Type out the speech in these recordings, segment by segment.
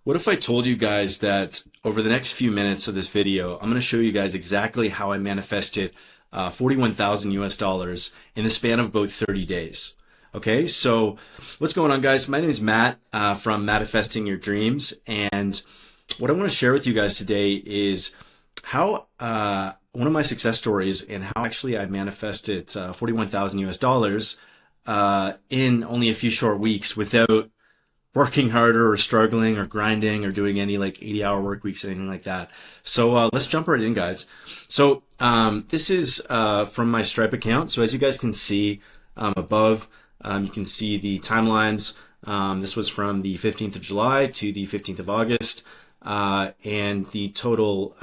What if I told you guys that over the next few minutes of this video, I'm going to show you guys exactly how I manifested 41,000 US dollars in the span of about 30 days. Okay, so what's going on, guys? My name is Matt from Manifesting Your Dreams, and what I want to share with you guys today is how one of my success stories and how actually I manifested 41,000 US dollars in only a few short weeks without working harder or struggling or grinding or doing any like 80-hour work weeks or anything like that. So let's jump right in, guys. So this is from my Stripe account. So as you guys can see above, you can see the timelines. This was from the 15th of July to the 15th of August, and the total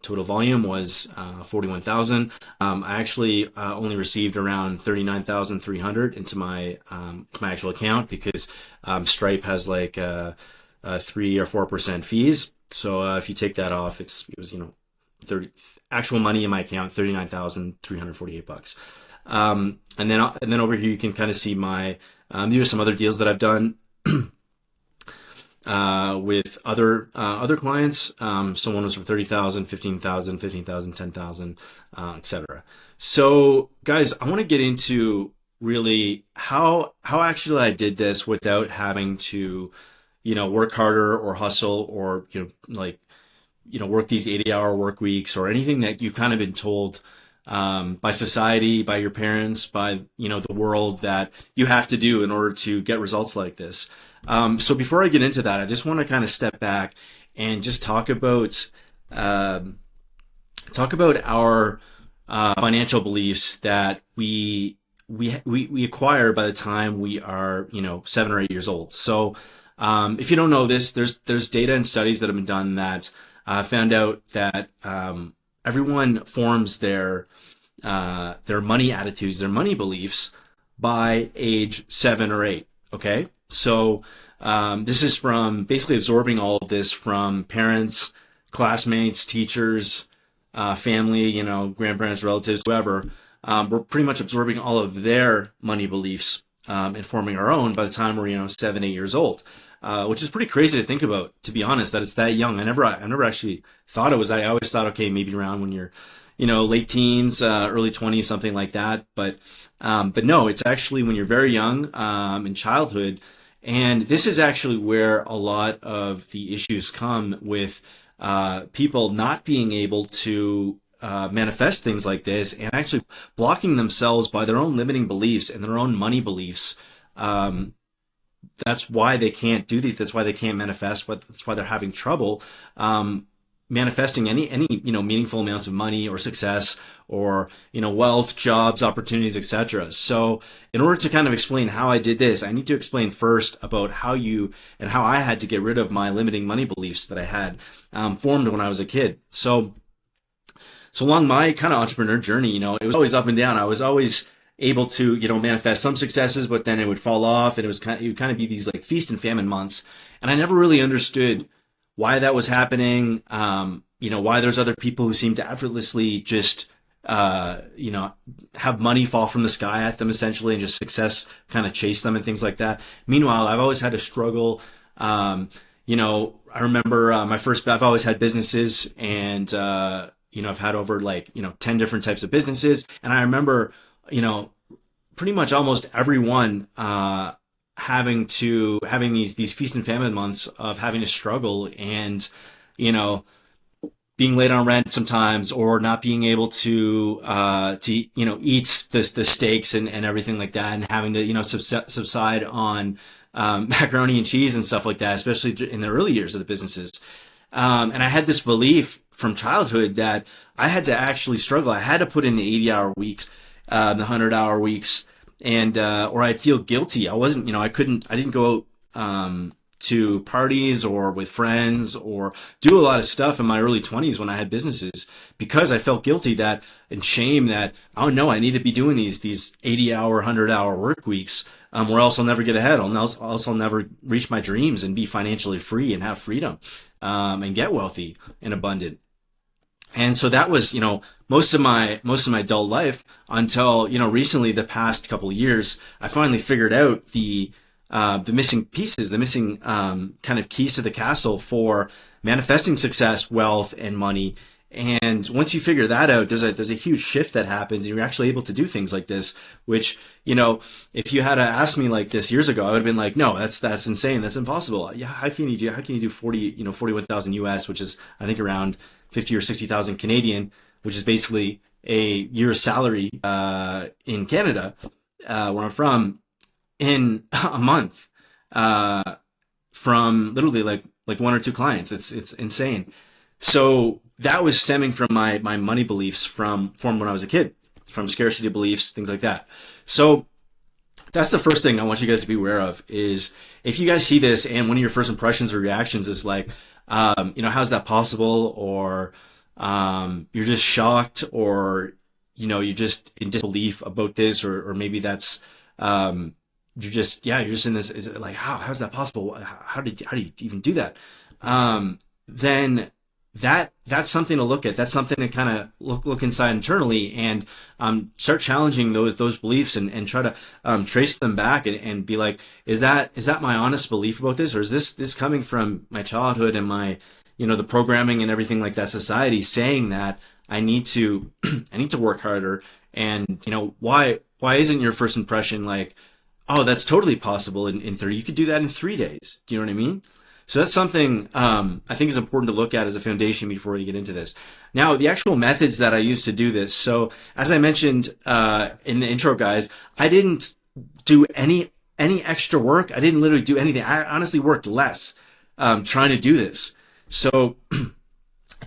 volume was 41,000. I actually only received around 39,300 into my actual account because Stripe has like 3 or 4% fees. So if you take that off, it was 30 actual money in my account, 39,348 bucks. And then over here you can kind of see my these are some other deals that I've done with other clients. So one was for 30,000, 15,000, 15,000, 10,000, etc. So guys, I want to get into really how actually I did this without having to, work harder or hustle or, work these 80-hour work weeks or anything that you've kind of been told by society, by your parents, by the world that you have to do in order to get results like this. So before I get into that, I just want to kind of step back and just talk about our financial beliefs that we acquire by the time we are 7 or 8 years old. So if you don't know this, there's data and studies that have been done that found out that everyone forms their money attitudes, their money beliefs by age 7 or 8. Okay, so this is from basically absorbing all of this from parents, classmates, teachers, family, grandparents, relatives, whoever. We're pretty much absorbing all of their money beliefs and forming our own by the time we're 7, 8 years old. Which is pretty crazy to think about, to be honest, that it's that young. I never actually thought it was that. I always thought, okay, maybe around when you're, late teens, early 20s, something like that. But no, it's actually when you're very young, in childhood. And this is actually where a lot of the issues come with, people not being able to, manifest things like this and actually blocking themselves by their own limiting beliefs and their own money beliefs. That's why they can't do these. That's why they can't manifest. That's why they're having trouble manifesting any meaningful amounts of money or success or wealth, jobs, opportunities, etc. So in order to kind of explain how I did this, I need to explain first about how I had to get rid of my limiting money beliefs that I had formed when I was a kid. So along my kind of entrepreneur journey, it was always up and down. I was always able to, manifest some successes, but then it would fall off, and it would kind of be these like feast and famine months. And I never really understood why that was happening. Why there's other people who seem to effortlessly just, have money fall from the sky at them essentially, and just success kind of chase them and things like that. Meanwhile, I've always had to struggle. I remember I've always had businesses, and I've had over 10 different types of businesses, and I remember pretty much almost everyone having these feast and famine months of having to struggle and being late on rent sometimes, or not being able to eat the steaks and everything like that, and having to subside on macaroni and cheese and stuff like that, especially in the early years of the businesses. And I had this belief from childhood that I had to actually struggle. I had to put in the 80-hour weeks, the 100-hour weeks, and or I'd feel guilty. I didn't go out to parties or with friends or do a lot of stuff in my early 20s when I had businesses, because I felt guilty and shame that, oh no, I need to be doing these 80-hour, 100-hour work weeks, or else I'll never get ahead. I'll never reach my dreams and be financially free and have freedom, and get wealthy and abundant. And so that was, most of my adult life until, recently, the past couple of years, I finally figured out the the missing pieces, the missing kind of keys to the castle for manifesting success, wealth, and money. And once you figure that out, there's a huge shift that happens, and you're actually able to do things like this, which, if you had to ask me like this years ago, I would have been like, no, that's insane. That's impossible. Yeah. How can you do 41,000 US, which is, I think, around 50 or 60,000 Canadian, which is basically a year's salary, in Canada, where I'm from, in a month, from literally like one or two clients. It's insane. So that was stemming from my money beliefs from when I was a kid, from scarcity beliefs, things like that. So that's the first thing I want you guys to be aware of, is if you guys see this and one of your first impressions or reactions is like, how's that possible? Or, you're just shocked, or, you're just in disbelief about this, or maybe that's, you're just in this, is it like, how's that possible? How do you even do that? Then that's something to look at. That's something to kind of look inside internally, and start challenging those beliefs, and try to trace them back, and be like, is that my honest belief about this, or is this coming from my childhood and my, the programming and everything like that, society saying that I need to work harder, and why isn't your first impression like, oh, that's totally possible in 30, you could do that in 3 days. Do you know what I mean? So that's something I think is important to look at as a foundation before you get into this. Now, the actual methods that I use to do this. So as I mentioned in the intro, guys, I didn't do any extra work. I didn't literally do anything. I honestly worked less trying to do this. So I'll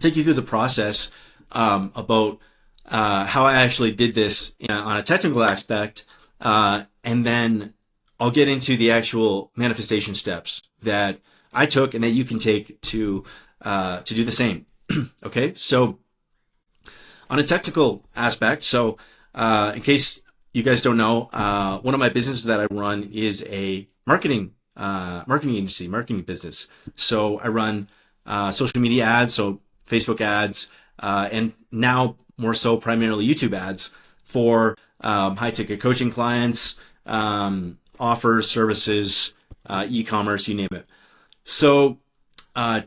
take you through the process about how I actually did this on a technical aspect, and then I'll get into the actual manifestation steps that I took and that you can take to do the same. Okay, so on a technical aspect, so in case you guys don't know, one of my businesses that I run is a marketing agency, marketing business. So I run social media ads, so Facebook ads, and now more so primarily YouTube ads for high ticket coaching clients, offers, services, e-commerce, you name it. So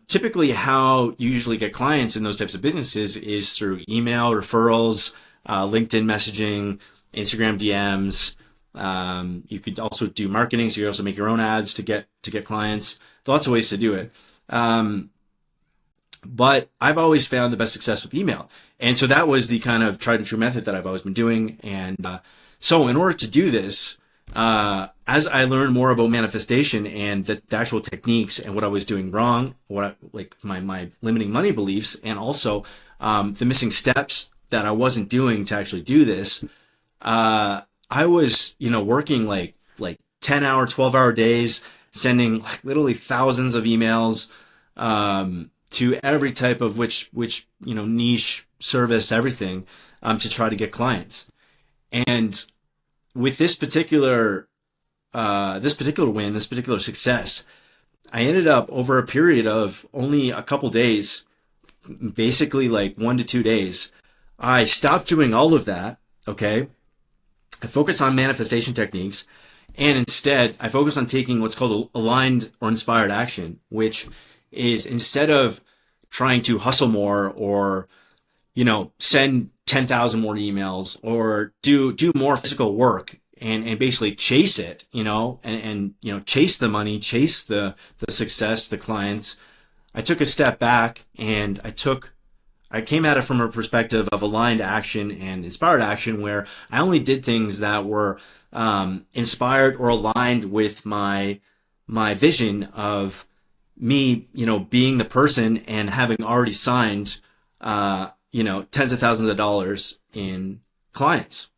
typically how you usually get clients in those types of businesses is through email, referrals, LinkedIn messaging, Instagram DMs. You could also do marketing, so you also make your own ads to get clients. Lots of ways to do it. But I've always found the best success with email. And so that was the kind of tried and true method that I've always been doing. And so in order to do this, as I learned more about manifestation and the actual techniques and what I was doing wrong, my limiting money beliefs, and also the missing steps that I wasn't doing to actually do this, I was working like 10-hour, 12-hour days, sending like literally thousands of emails to every type of which niche, service, everything, to try to get clients. And with this particular win, this particular success, I ended up over a period of only a couple days, basically like 1 to 2 days, I stopped doing all of that. Okay, I focused on manifestation techniques, and instead I focused on taking what's called aligned or inspired action, which is, instead of trying to hustle more, or send 10,000 more emails, or do more physical work, and basically chase it, and chase the money, chase the success, the clients, I took a step back, and I came at it from a perspective of aligned action and inspired action, where I only did things that were inspired or aligned with my vision of me, being the person and having already signed, tens of thousands of dollars in clients.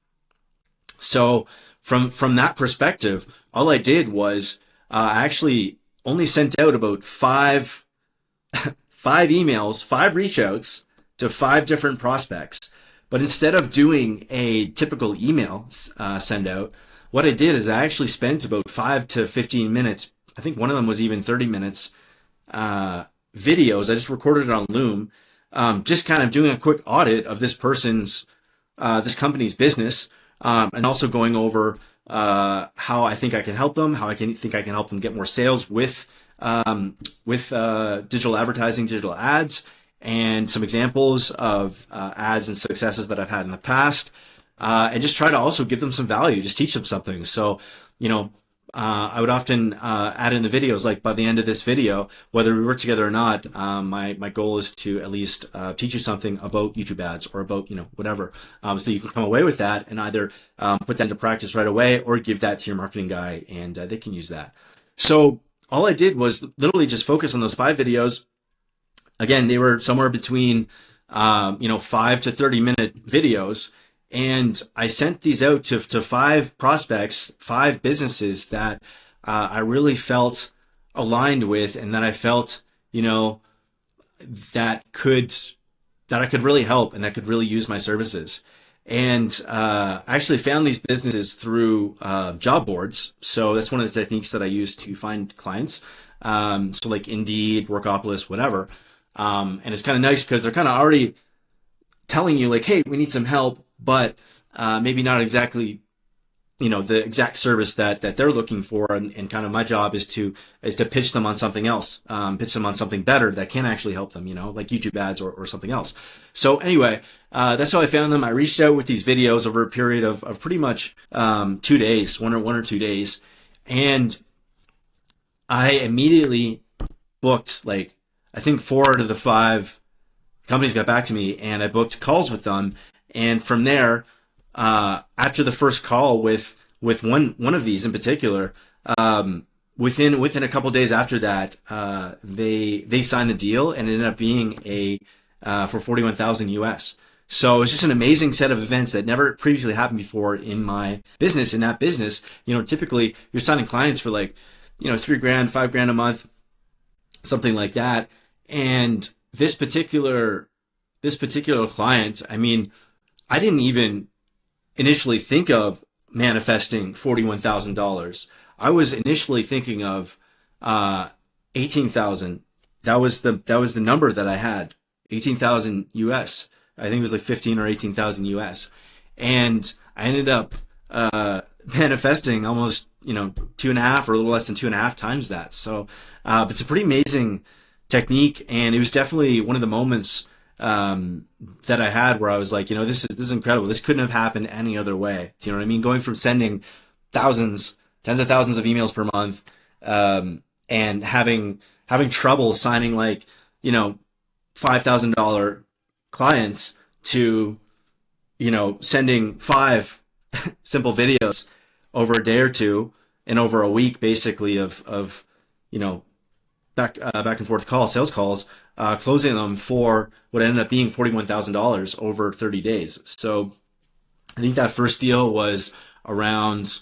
So from that perspective, all I did was I actually only sent out about five emails, 5 reach outs to 5 different prospects. But instead of doing a typical email send out, what I did is I actually spent about 5 to 15 minutes. I think one of them was even 30 minutes videos. I just recorded it on Loom, just kind of doing a quick audit of this company's business, and also going over how I think I can help them, how I think I can help them get more sales with digital advertising, digital ads, and some examples of ads and successes that I've had in the past, and just try to also give them some value, just teach them something. So, I would often add in the videos, like by the end of this video, whether we work together or not, my goal is to at least teach you something about YouTube ads or about, whatever. So you can come away with that and either put that into practice right away or give that to your marketing guy and they can use that. So all I did was literally just focus on those 5 videos. Again, they were somewhere between 5 to 30-minute videos. And I sent these out to 5 prospects, 5 businesses that I really felt aligned with, and that I felt, that I could really help and that could really use my services. And I actually found these businesses through job boards. So that's one of the techniques that I use to find clients. So like Indeed, Workopolis, whatever. And it's kind of nice because they're kind of already telling you like, hey, we need some help, but maybe not exactly, the exact service that they're looking for. And kind of my job is to pitch them on something else, pitch them on something better that can actually help them, like YouTube ads or something else. So anyway, that's how I found them. I reached out with these videos over a period of pretty much 2 days, one or 2 days. And I immediately booked, like, I think 4 out of the 5 companies got back to me, and I booked calls with them. And from there, after the first call with one of these in particular, within a couple days after that, they signed the deal, and it ended up being for 41,000 US. So it's just an amazing set of events that never previously happened before in my business. In that business, typically you're signing clients for like, $3,000, $5,000 a month, something like that. And this particular client, I mean, I didn't even initially think of manifesting $41,000. I was initially thinking of 18,000. That was the number that I had, 18,000 US. I think it was like 15 or 18,000 US. And I ended up manifesting almost 2.5 or a little less than 2.5 times that. So it's a pretty amazing technique, and it was definitely one of the moments that I had where I was like, this is incredible. This couldn't have happened any other way. Do you know what I mean? Going from sending tens of thousands of emails per month, and having trouble signing like, $5,000 clients to, sending 5 simple videos over a day or two and over a week, basically of back and forth sales calls, closing them for what ended up being $41,000 over 30 days. So I think that first deal was around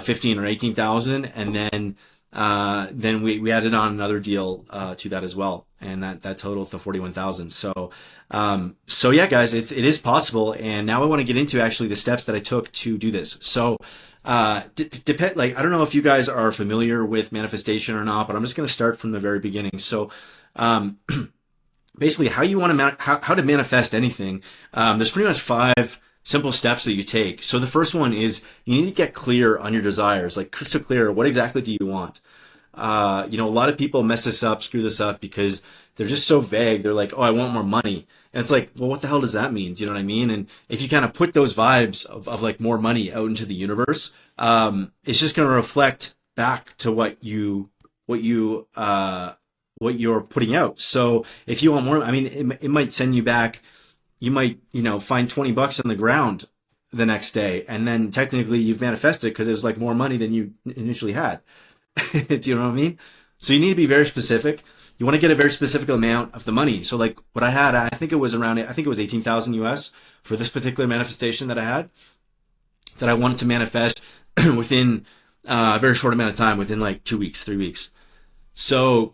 15 or 18,000, and then we added on another deal to that as well, and that totaled to 41,000. So yeah, guys, it is possible. And now I want to get into actually the steps that I took to do this. So I don't know if you guys are familiar with manifestation or not, but I'm just going to start from the very beginning. So basically how you want to how to manifest anything, there's pretty much 5 simple steps that you take. So the first one is you need to get clear on your desires, like crystal clear. What exactly do you want? A lot of people mess this up, screw this up because they're just so vague. They're like, oh, I want more money. And it's like, well, what the hell does that mean? Do you know what I mean? And if you kind of put those vibes of like more money out into the universe, it's just going to reflect back to what you're putting out. So if you want more, I mean, it might send you back. You might, find $20 on the ground the next day, and then technically you've manifested because it was like more money than you initially had. Do you know what I mean? So you need to be very specific. You want to get a very specific amount of the money. So like what I had, I think it was 18,000 US for this particular manifestation that I had, that I wanted to manifest within a very short amount of time, within like 2 weeks, 3 weeks. So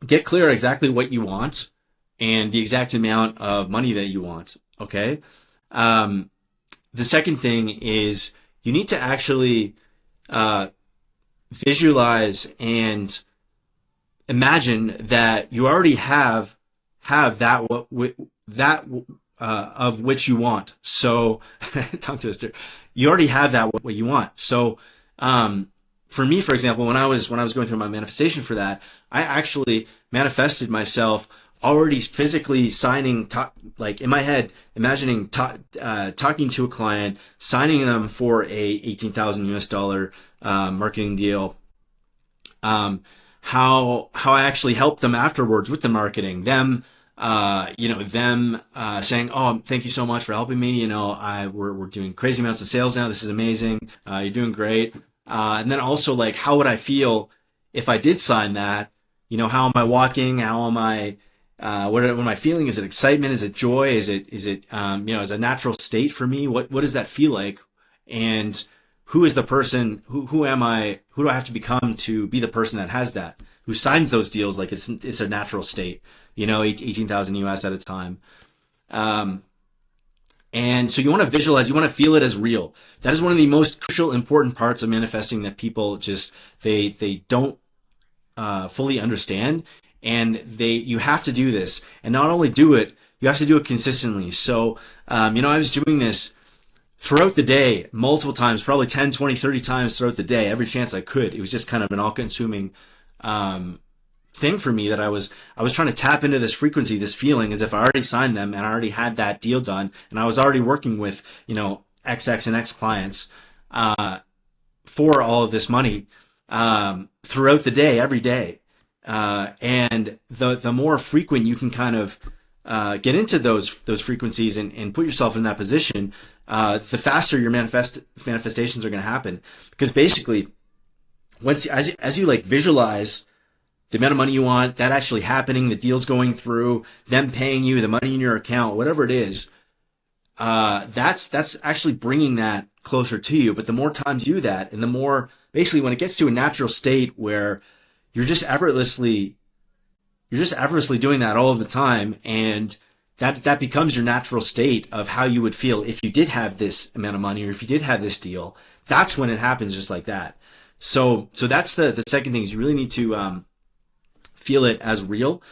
get clear exactly what you want and the exact amount of money that you want. Okay. The second thing is you need to actually visualize and imagine that you already have that of which you want. So, tongue twister, you already have that what you want. So, for me, for example, when I was going through my manifestation for that, I actually manifested myself already physically signing, like in my head, imagining talking to a client, signing them for a 18,000 US dollar marketing deal. How I actually helped them afterwards with the marketing, them saying, "Oh, thank you so much for helping me. We're doing crazy amounts of sales now. This is amazing. You're doing great." And then also, like, how would I feel if I did sign that? How am I walking? How am I? What am I feeling? Is it excitement? Is it joy? Is it is a natural state for me? What does that feel like? And who is the person? Who am I? Who do I have to become to be the person that has that? Who signs those deals like it's a natural state? 18,000 US at a time. And so you want to visualize, you want to feel it as real. That is one of the most crucial, important parts of manifesting that people just, they don't fully understand. And you have to do this. And not only do it, you have to do it consistently. So, I was doing this throughout the day, multiple times, probably 10, 20, 30 times throughout the day, every chance I could. It was just kind of an all-consuming thing for me that I was trying to tap into this frequency, this feeling as if I already signed them and I already had that deal done. And I was already working with, XX and X clients for all of this money throughout the day, every day. And the more frequent you can kind of get into those frequencies and put yourself in that position, the faster your manifestations are going to happen. Because basically, as you like visualize the amount of money you want, that actually happening, the deals going through, them paying you, the money in your account, whatever it is, that's actually bringing that closer to you. But the more times you do that, and the more, basically, when it gets to a natural state where you're just effortlessly doing that all of the time, and that becomes your natural state of how you would feel if you did have this amount of money or if you did have this deal. That's when it happens, just like that. So that's the second thing, is you really need to feel it as real.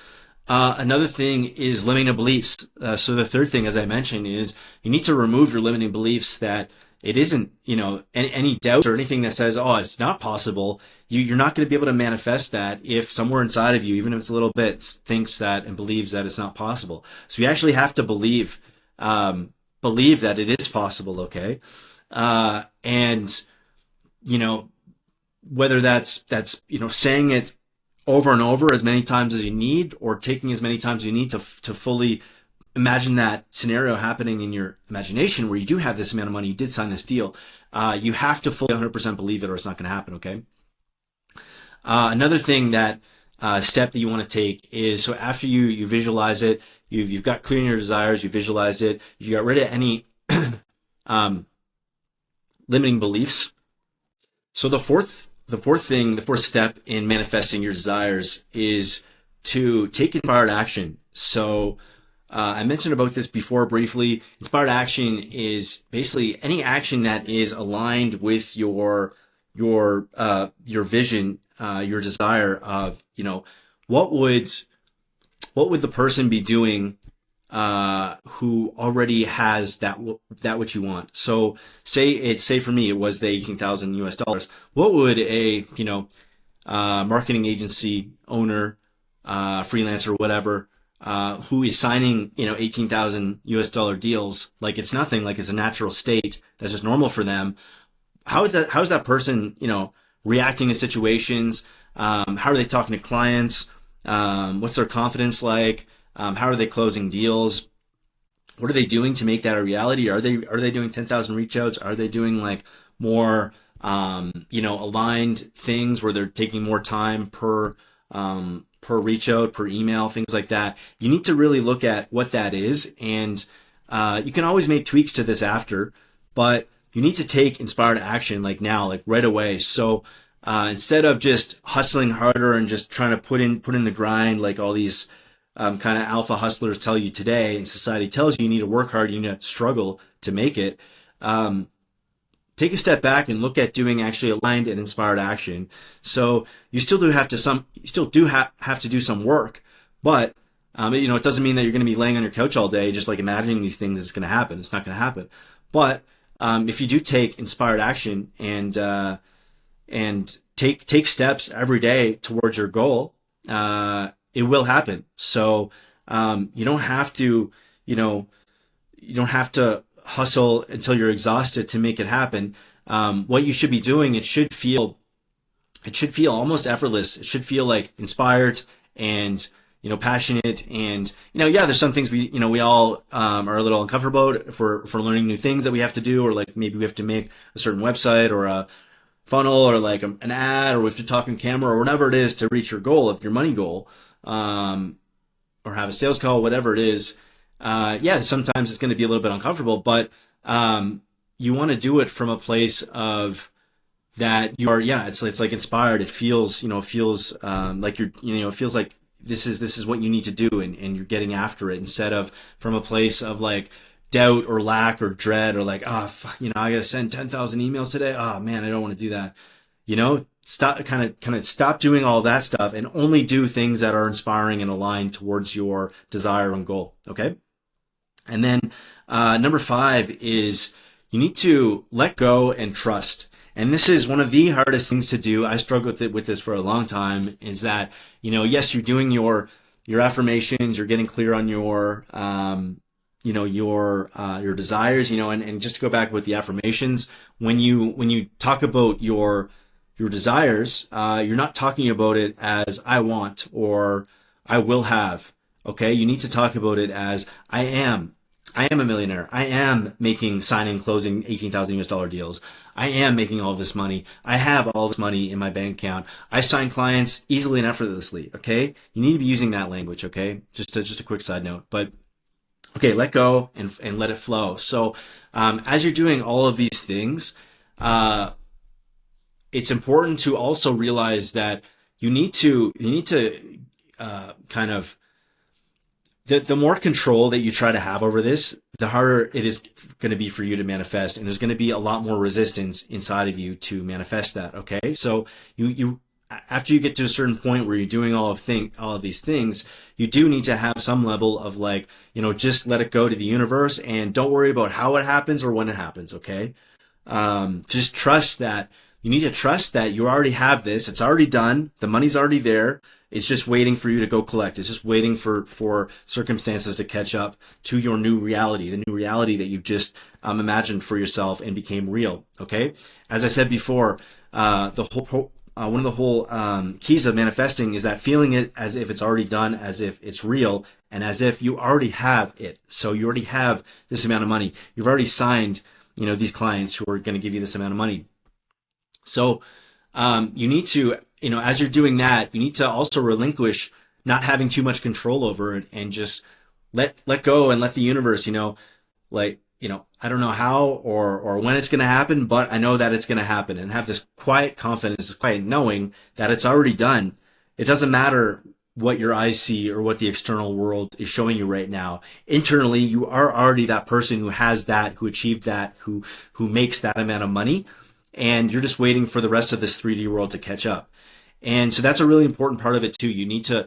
Another thing is limiting beliefs. So the third thing, as I mentioned, is you need to remove your limiting beliefs that it isn't, any doubt or anything that says, oh, it's not possible. You're not going to be able to manifest that if somewhere inside of you, even if it's a little bit, thinks that and believes that it's not possible. So you actually have to believe that it is possible. Okay. And, whether that's, saying it over and over as many times as you need, or taking as many times as you need to fully imagine that scenario happening in your imagination where you do have this amount of money, you did sign this deal. You have to fully 100% believe it or it's not going to happen, okay? Another thing step that you want to take is, so after you visualize it, you've got clear in your desires, you visualized it, you got rid of any limiting beliefs. So the fourth step in manifesting your desires is to take inspired action. So I mentioned about this before briefly. Inspired action is basically any action that is aligned with your vision, your desire of, what would the person be doing who already has that which you want. So say for me it was the 18,000 US dollars. What would a marketing agency owner, freelancer, whatever, who is signing 18,000 US dollar deals like it's nothing, like it's a natural state that's just normal for them? How is that person reacting to situations? How are they talking to clients? What's their confidence like? How are they closing deals? What are they doing to make that a reality? Are they doing 10,000 reach outs? Are they doing like more, aligned things where they're taking more time per reach out, per email, things like that? You need to really look at what that is. And, you can always make tweaks to this after, but you need to take inspired action like now, like right away. So, instead of just hustling harder and just trying to put in the grind, like all these kind of alpha hustlers tell you today, and society tells you need to work hard, you need to struggle to make it. Take a step back and look at doing actually aligned and inspired action. So you still do have to do some work, but It doesn't mean that you're going to be laying on your couch all day just like imagining these things is going to happen. It's not going to happen. But if you do take inspired action and take steps every day towards your goal, it will happen. So you don't have to, you don't have to hustle until you're exhausted to make it happen. What you should be doing, it should feel almost effortless. It should feel like inspired and passionate. And yeah, there's some things we all are a little uncomfortable about for learning new things that we have to do, or like maybe we have to make a certain website or a funnel or like an ad, or we have to talk on camera or whatever it is to reach your goal, of your money goal, or have a sales call, whatever it is. Yeah, sometimes it's going to be a little bit uncomfortable, but you want to do it from a place of that you are, it's like inspired. It feels, like it feels like this is what you need to do, and you're getting after it, instead of from a place of like doubt or lack or dread, or like, I gotta send 10,000 emails today. Oh man, I don't want to do that. Stop, kind of stop doing all that stuff and only do things that are inspiring and aligned towards your desire and goal. Okay. And then, number 5 is you need to let go and trust. And this is one of the hardest things to do. I struggled with this for a long time, is that, yes, you're doing your affirmations, you're getting clear on your desires, and just to go back with the affirmations, when you talk about your desires, you're not talking about it as I want or I will have. Okay. You need to talk about it as I am a millionaire. I am signing, closing $18,000 deals. I am making all of this money. I have all this money in my bank account. I sign clients easily and effortlessly. Okay. You need to be using that language. Okay. Just a quick side note, but okay, let go and let it flow. So, as you're doing all of these things, it's important to also realize that you need to kind of, the more control that you try to have over this, the harder it is going to be for you to manifest, and there's going to be a lot more resistance inside of you to manifest that. Okay, so you after you get to a certain point where you're doing all of these things, you do need to have some level of like, just let it go to the universe and don't worry about how it happens or when it happens. Okay, just trust that. You need to trust that you already have this. It's already done. The money's already there. It's just waiting for you to go collect. It's just waiting for circumstances to catch up to your new reality, the new reality that you've just imagined for yourself and became real. Okay. As I said before, one of the whole keys of manifesting is that feeling it as if it's already done, as if it's real, and as if you already have it. So you already have this amount of money. You've already signed, these clients who are going to give you this amount of money. So you need to, as you're doing that, you need to also relinquish not having too much control over it, and just let go and let the universe, I don't know how or when it's going to happen, but I know that it's going to happen, and have this quiet confidence, this quiet knowing that it's already done. It doesn't matter what your eyes see or what the external world is showing you right now. Internally, you are already that person who has that, who achieved that, who makes that amount of money. And you're just waiting for the rest of this 3D world to catch up. And so that's a really important part of it too. You need to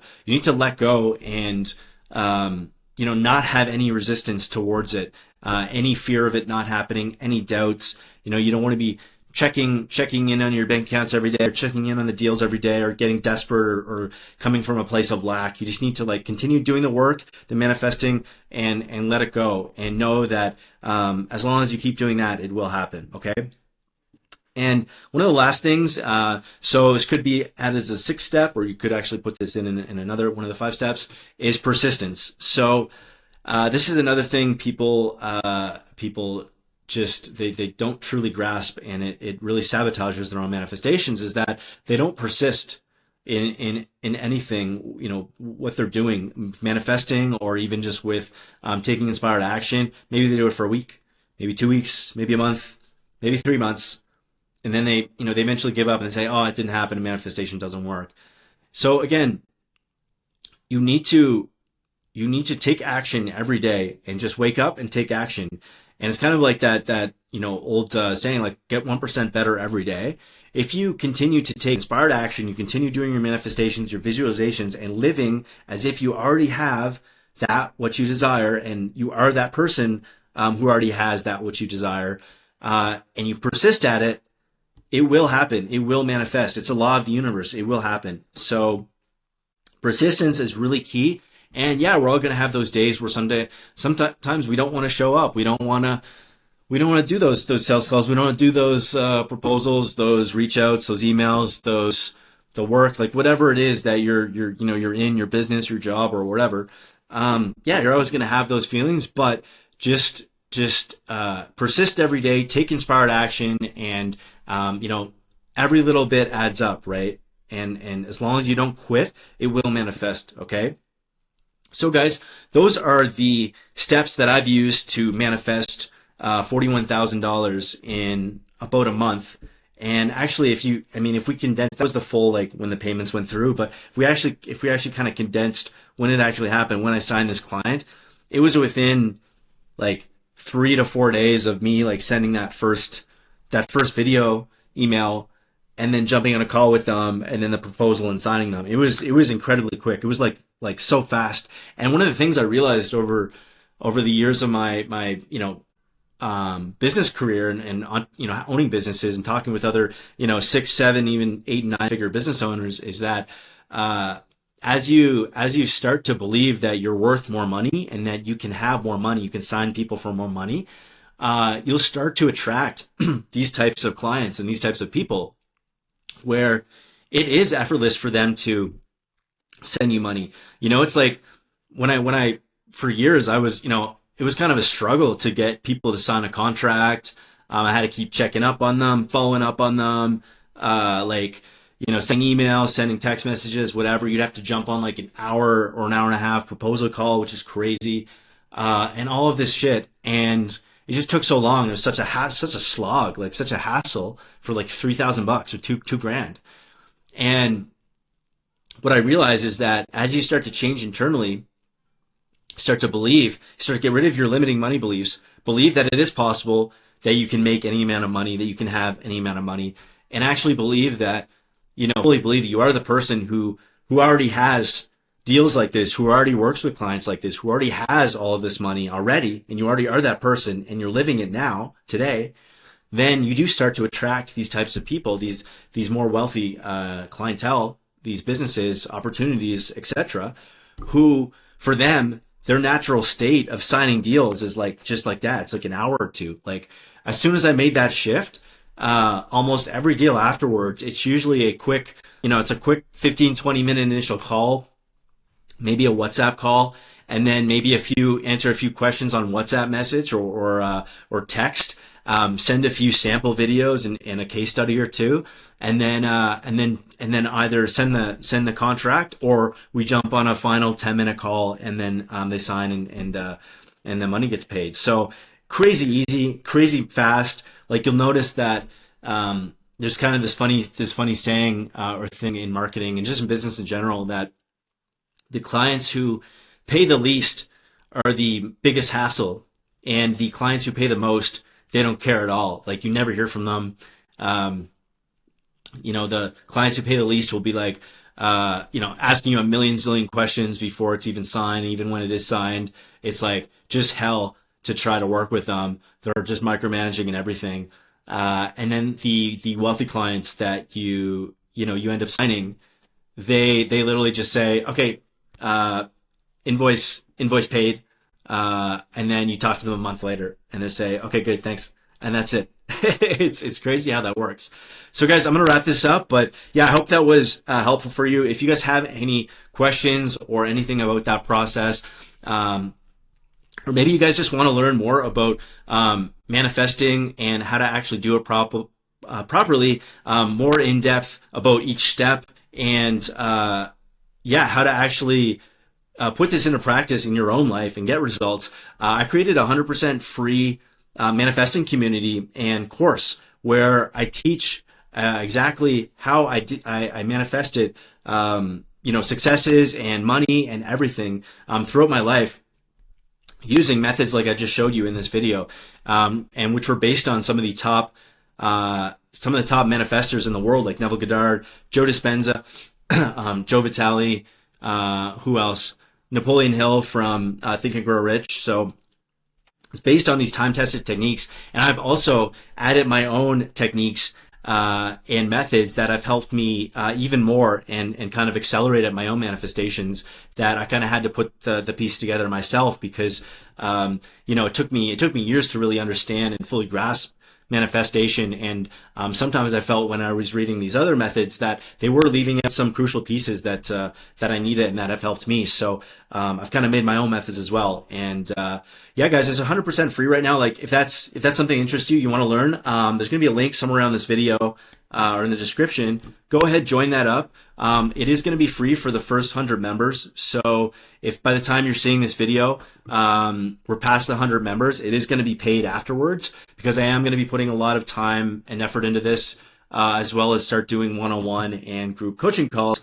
let go and, not have any resistance towards it, any fear of it not happening, any doubts. You don't want to be checking in on your bank accounts every day, or checking in on the deals every day, or getting desperate or coming from a place of lack. You just need to continue doing the work, the manifesting, and let it go, and know that, as long as you keep doing that, it will happen. Okay. And one of the last things, so this could be added as a 6th step, or you could actually put this in another one of the 5 steps, is persistence. So this is another thing people just they don't truly grasp, and it really sabotages their own manifestations, is that they don't persist in anything, what they're doing, manifesting, or even just with taking inspired action. Maybe they do it for a week, maybe 2 weeks, maybe a month, maybe 3 months. And then they eventually give up and say, oh, it didn't happen. Manifestation doesn't work. So again, you need to take action every day, and just wake up and take action. And it's kind of like that old saying, like, get 1% better every day. If you continue to take inspired action, you continue doing your manifestations, your visualizations, and living as if you already have that what you desire, and you are that person who already has that what you desire, and you persist at it, it will happen. It will manifest. It's a law of the universe. It will happen. So persistence is really key. And yeah, we're all going to have those days where sometimes we don't want to show up. We don't want to do those sales calls. We don't want to do those proposals, those reach outs, those emails, the work, like whatever it is that you're in your business, your job, or whatever. Yeah, you're always going to have those feelings, but just persist every day, take inspired action, and every little bit adds up, right? And as long as you don't quit, it will manifest. Okay. So guys, those are the steps that I've used to manifest $41,000 in about a month. And actually, if we condense, that was the full, like, when the payments went through, but if we actually kind of condensed when it actually happened, when I signed this client, it was within like 3 to 4 days of me like sending that first video email, and then jumping on a call with them, and then the proposal and signing them. It was incredibly quick. It was like so fast. And one of the things I realized over the years of my business career and owning businesses and talking with other 6, 7, even 8 and 9 figure business owners is that as you start to believe that you're worth more money and that you can have more money, you can sign people for more money, you'll start to attract these types of clients and these types of people where it is effortless for them to send you money. It's like when I for years I was, it was kind of a struggle to get people to sign a contract. I had to keep checking up on them, following up on them, sending emails, sending text messages, whatever. You'd have to jump on like an hour or an hour and a half proposal call, which is crazy, and all of this shit. And it just took so long. It was such a slog, like such a hassle for like $3,000 or two grand. And what I realized is that as you start to change internally, start to get rid of your limiting money beliefs, believe that it is possible that you can make any amount of money, that you can have any amount of money, and actually believe that, fully believe that you are the person who already has deals like this, who already works with clients like this, who already has all of this money already, and you already are that person, and you're living it now, today, then you do start to attract these types of people, these more wealthy clientele, these businesses, opportunities, etc., who, for them, their natural state of signing deals is like just like that. It's like an hour or two. Like as soon as I made that shift, almost every deal afterwards, it's usually a quick 15, 20 minute initial call, maybe a WhatsApp call, and then maybe answer a few questions on WhatsApp message or text. Send a few sample videos and a case study or two, and then either send the contract, or we jump on a final 10-minute call, and then they sign and the money gets paid. So crazy easy, crazy fast. Like you'll notice that there's kind of this funny saying or thing in marketing and just in business in general, that the clients who pay the least are the biggest hassle, and the clients who pay the most, they don't care at all. Like you never hear from them. The clients who pay the least will be like, asking you a zillion questions before it's even signed. Even when it is signed, it's like just hell to try to work with them. They're just micromanaging and everything. And then the wealthy clients that you end up signing, they literally just say, okay, invoice paid. And then you talk to them a month later and they say, okay, good, thanks. And that's it. It's crazy how that works. So guys, I'm going to wrap this up, but yeah, I hope that was helpful for you. If you guys have any questions or anything about that process, or maybe you guys just want to learn more about manifesting and how to actually do it properly, more in depth about each step, and how to actually put this into practice in your own life and get results, I created a 100% free manifesting community and course where I teach exactly how I manifested successes and money and everything throughout my life. using methods like I just showed you in this video, and which were based on some of the top manifestors in the world, like Neville Goddard, Joe Dispenza, Joe Vitale, who else? Napoleon Hill from Think and Grow Rich. So it's based on these time-tested techniques, and I've also added my own techniques and methods that have helped me even more and kind of accelerated my own manifestations, that I kind of had to put the piece together myself, because it took me years to really understand and fully grasp manifestation. And sometimes I felt when I was reading these other methods that they were leaving out some crucial pieces that I needed and that have helped me. So I've kind of made my own methods as well. And yeah, guys, it's 100% free right now. Like if that's something that interests you, you want to learn, there's going to be a link somewhere around this video or in the description. Go ahead, join that up. It is going to be free for the first 100 members. So if by the time you're seeing this video, we're past the 100 members, it is going to be paid afterwards, because I am going to be putting a lot of time and effort into this, as well as start doing one-on-one and group coaching calls,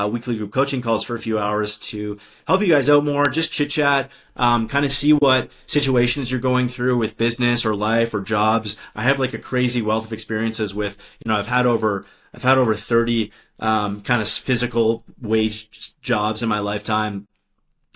weekly group coaching calls for a few hours to help you guys out more, just chit chat, kind of see what situations you're going through with business or life or jobs. I have like a crazy wealth of experiences with, I've had over 30 kind of physical wage jobs in my lifetime.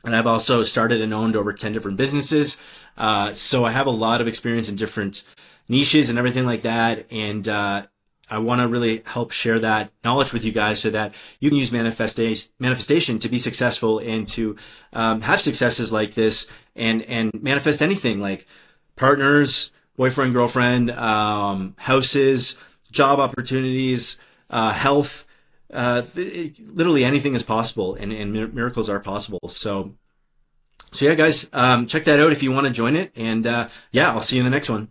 And I've also started and owned over 10 different businesses. So I have a lot of experience in different niches and everything like that. And I want to really help share that knowledge with you guys so that you can use manifestation to be successful and to have successes like this and manifest anything like partners, boyfriend, girlfriend, houses, job opportunities, health. Literally anything is possible, and miracles are possible. So yeah, guys, check that out if you want to join it. And yeah, I'll see you in the next one.